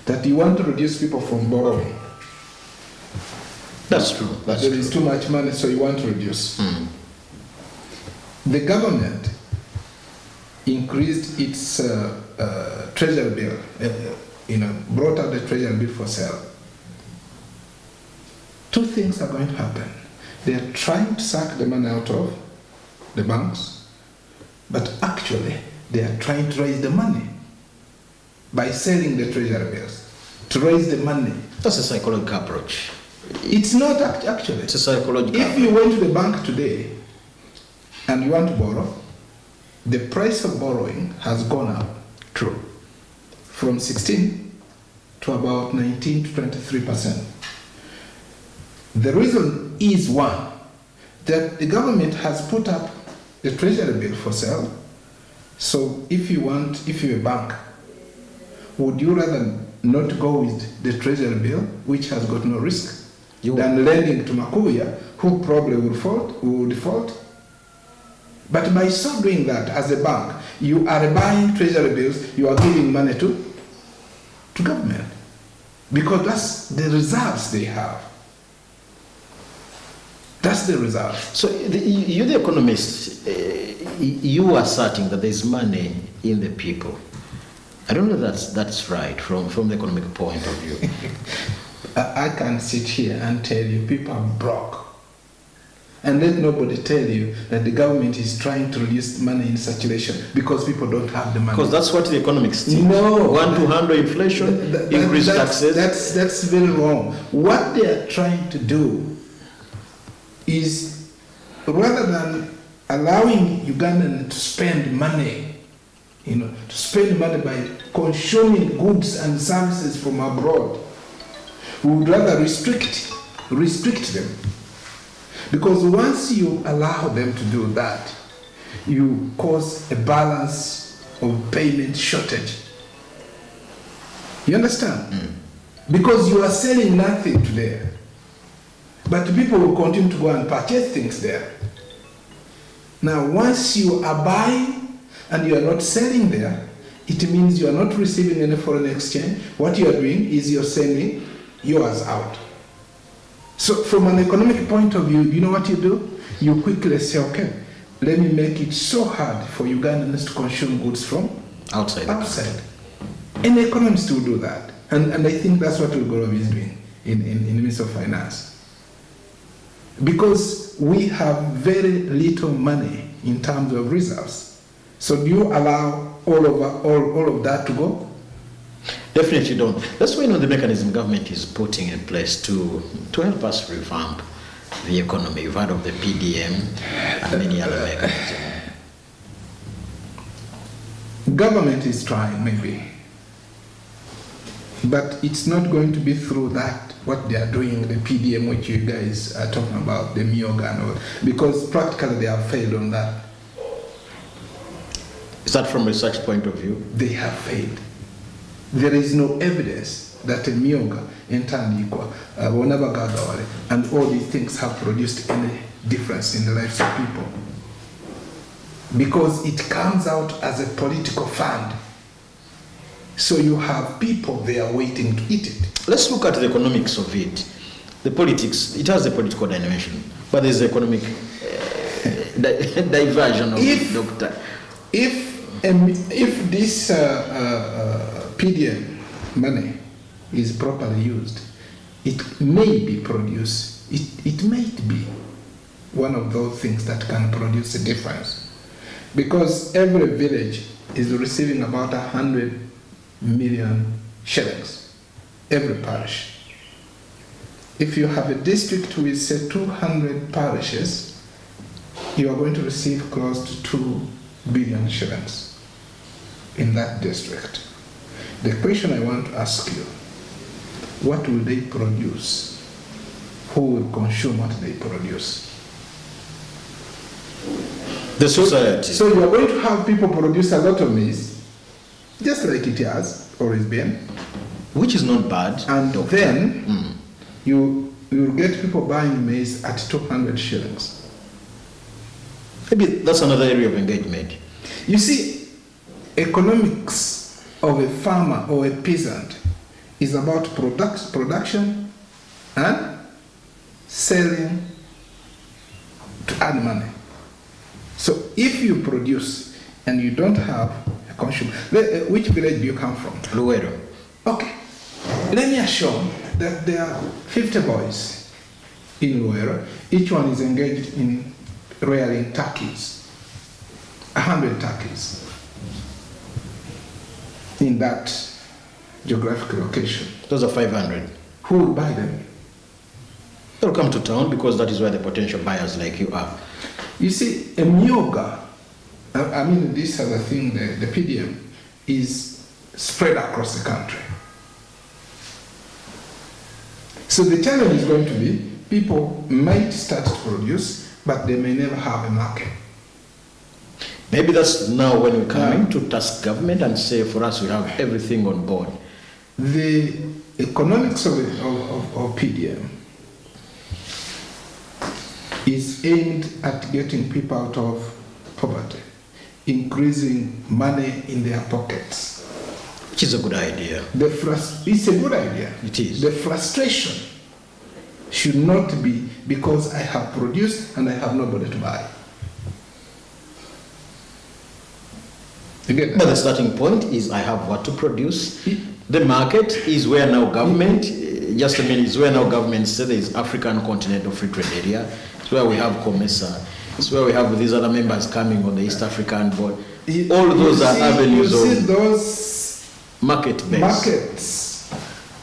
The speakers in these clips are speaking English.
that you want to reduce people from borrowing. That's true. That's There true. is too much money, so you want to reduce. The government increased its treasury bill, brought out the treasury bill for sale. Two things are going to happen. They are trying to suck the money out of the banks, but actually they are trying to raise the money by selling the treasury bills, to raise the money. That's a psychological approach. It's not actually. It's a psychological If you went to the bank today and you want to borrow, the price of borrowing has gone up. True. From 16 to about 19 to 23%. The reason is one, that the government has put up the treasury bill for sale. So if you're a bank, would you rather not go with the treasury bill, which has got no risk, than lending to Makuya, who probably will default? But by so doing that, as a bank, you are buying treasury bills, you are giving money to government, because that's the reserves they have. That's the reserve. So you, the economist, you are asserting that there's money in the people. I don't know if that's right from the economic point of view. I can sit here and tell you people are broke. And let nobody tell you that the government is trying to reduce money in circulation because people don't have the money. Because that's what the economics think. No. Want to handle inflation, increase taxes. That's very wrong. What they are trying to do is, rather than allowing Ugandans to spend money, to spend money by consuming goods and services from abroad, we would rather restrict them. Because once you allow them to do that, you cause a balance of payment shortage. You understand? Because you are selling nothing to there, but people will continue to go and purchase things there. Now, once you are buying and you are not selling there, it means you are not receiving any foreign exchange. What you are doing is you're sending yours out. So from an economic point of view, you know what you do? You quickly say, okay, let me make it so hard for Ugandans to consume goods from outside. And economists will do that. And I think that's what Ugorov is doing in the Ministry of Finance. Because we have very little money in terms of reserves. So do you allow all of that to go? Definitely don't. That's why the mechanism government is putting in place to help us revamp the economy. You've heard of the PDM and many other mechanisms. Government is trying, maybe. But it's not going to be through that, what they are doing, the PDM, which you guys are talking about, the MIOGA and all, because practically they have failed on that. Is that from a research point of view? They have failed. There is no evidence that a MIOGA, Entandikwa, Wonabagagawale, and all these things have produced any difference in the lives of people. Because it comes out as a political fund. So you have people there waiting to eat it. Let's look at the economics of it. The politics, it has a political dimension, but there's economic diversion of it, Doctor. If this PDM money is properly used, it may be produced, it might be one of those things that can produce a difference. Because every village is receiving about 100 million shillings, every parish. If you have a district with, say, 200 parishes, you are going to receive close to 2 billion shillings in that district. The question I want to ask you, what will they produce? Who will consume what they produce? The society. So you are going to have people produce a lot of maize, just like it has always been. Which is not bad. And then you will get people buying maize at 200 shillings. Maybe that's another area of engagement. You see, economics of a farmer or a peasant is about production and selling to earn money. So if you produce and you don't have a consumer, which village do you come from? Luero. Okay, let me assume that there are 50 boys in Luero. Each one is engaged in rearing turkeys, 100 turkeys in that geographic location. Those are 500. Who will buy them? They'll come to town because that is where the potential buyers like you are. You see, a myoga, I mean, this other thing, the PDM, is spread across the country. So the challenge is going to be, people might start to produce, but they may never have a market. Maybe that's now when we come in to task government and say, for us, we have everything on board. The economics of PDM is aimed at getting people out of poverty, increasing money in their pockets. Which is a good idea. It's a good idea. It is. The frustration should not be because I have produced and I have nobody to buy. You get that? But the starting point is I have what to produce. The market is where now government, just a minute, is where now government said there is African Continental Free Trade Area. It's where we have COMESA. It's where we have these other members coming on the East African board. All those are avenues of those market base. Markets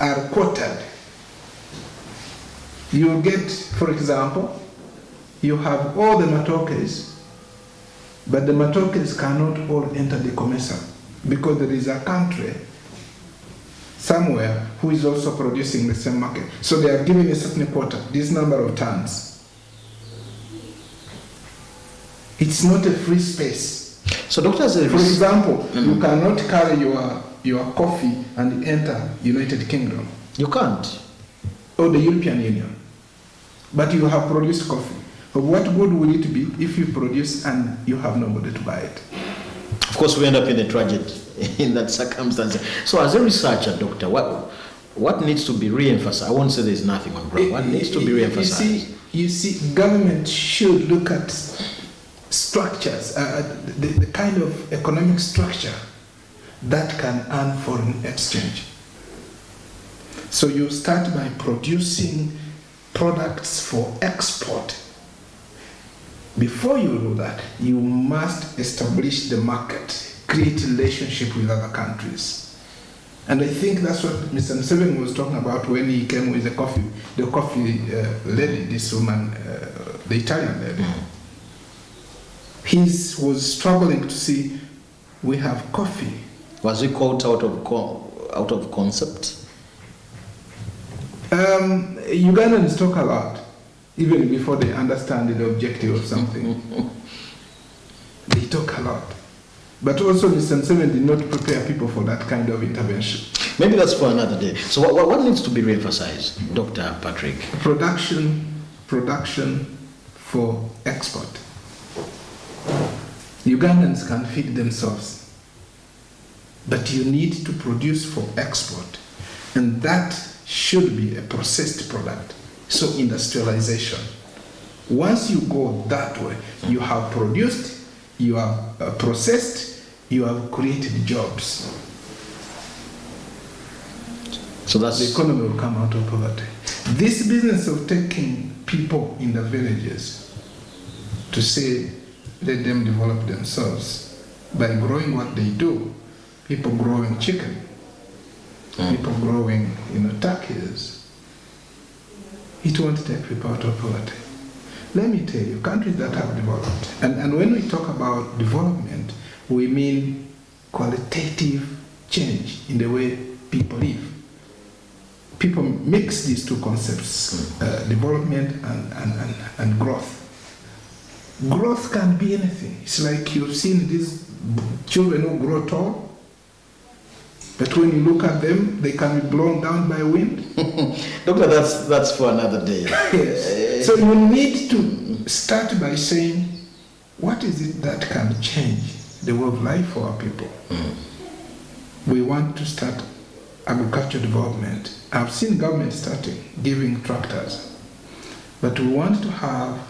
are quoted. You get, for example, you have all the matokes, but the matokes cannot all enter the COMESA because there is a country somewhere who is also producing the same market. So they are giving a certain quota, this number of tons. It's not a free space. So doctors, for example, you cannot carry your coffee and enter United Kingdom. You can't. Or the European Union. But you have produced coffee. But what good will it be if you produce and you have nobody to buy it? Of course, we end up in a tragedy in that circumstance. So as a researcher, doctor, what needs to be re-emphasized? I won't say there's nothing on ground. What needs to be re-emphasized? You see, government should look at structures, the kind of economic structure that can earn foreign exchange. So you start by producing products for export. Before you do that, you must establish the market, create relationship with other countries. And I think that's what Mr. Museveni was talking about when he came with the coffee lady, this woman, the Italian lady. He was struggling to see, we have coffee. Was he caught out of concept? Ugandans talk a lot, even before they understand the objective of something. They talk a lot. But also Mr. Museveni did not prepare people for that kind of intervention. Maybe that's for another day. So what needs to be re-emphasized, Dr. Patrick? Production for export. Ugandans can feed themselves, but you need to produce for export, and that should be a processed product. So industrialization. Once you go that way, you have produced, you have processed, you have created jobs. So that's the economy will come out of poverty. This business of taking people in the villages to say, let them develop themselves by growing what they do, people growing chicken, people growing, turkeys, it won't take people out of poverty. Let me tell you, countries that have developed, and when we talk about development, we mean qualitative change in the way people live. People mix these two concepts, development and growth. Growth can be anything. It's like you've seen these children who grow tall, but when you look at them, they can be blown down by wind. Doctor, that's for another day. Yes. So you need to start by saying, what is it that can change the way of life for our people? We want to start agricultural development. I've seen government starting giving tractors, but we want to have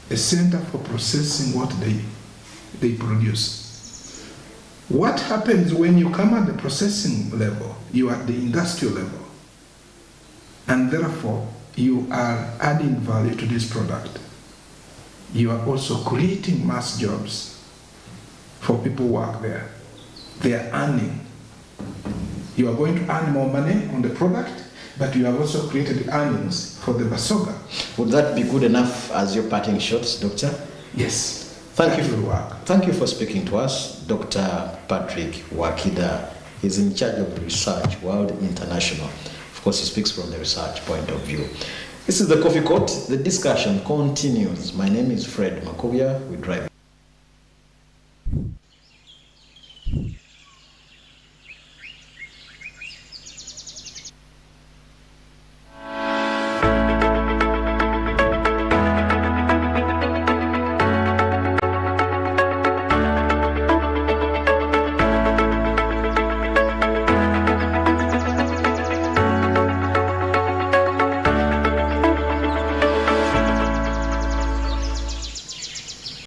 a center for processing what they produce. What happens when you come at the processing level? You are at the industrial level, and therefore you are adding value to this product. You are also creating mass jobs for people who work there. They are earning. You are going to earn more money on the product, but you have also created earnings for the Basoga. Would that be good enough as your parting shots, Doctor? Yes. Thank that you will work. Thank you for speaking to us, Dr. Patrick Wakida. He's in charge of research, World International. Of course, he speaks from the research point of view. This is the Coffee Court. The discussion continues. My name is Fred Makovia. We drive.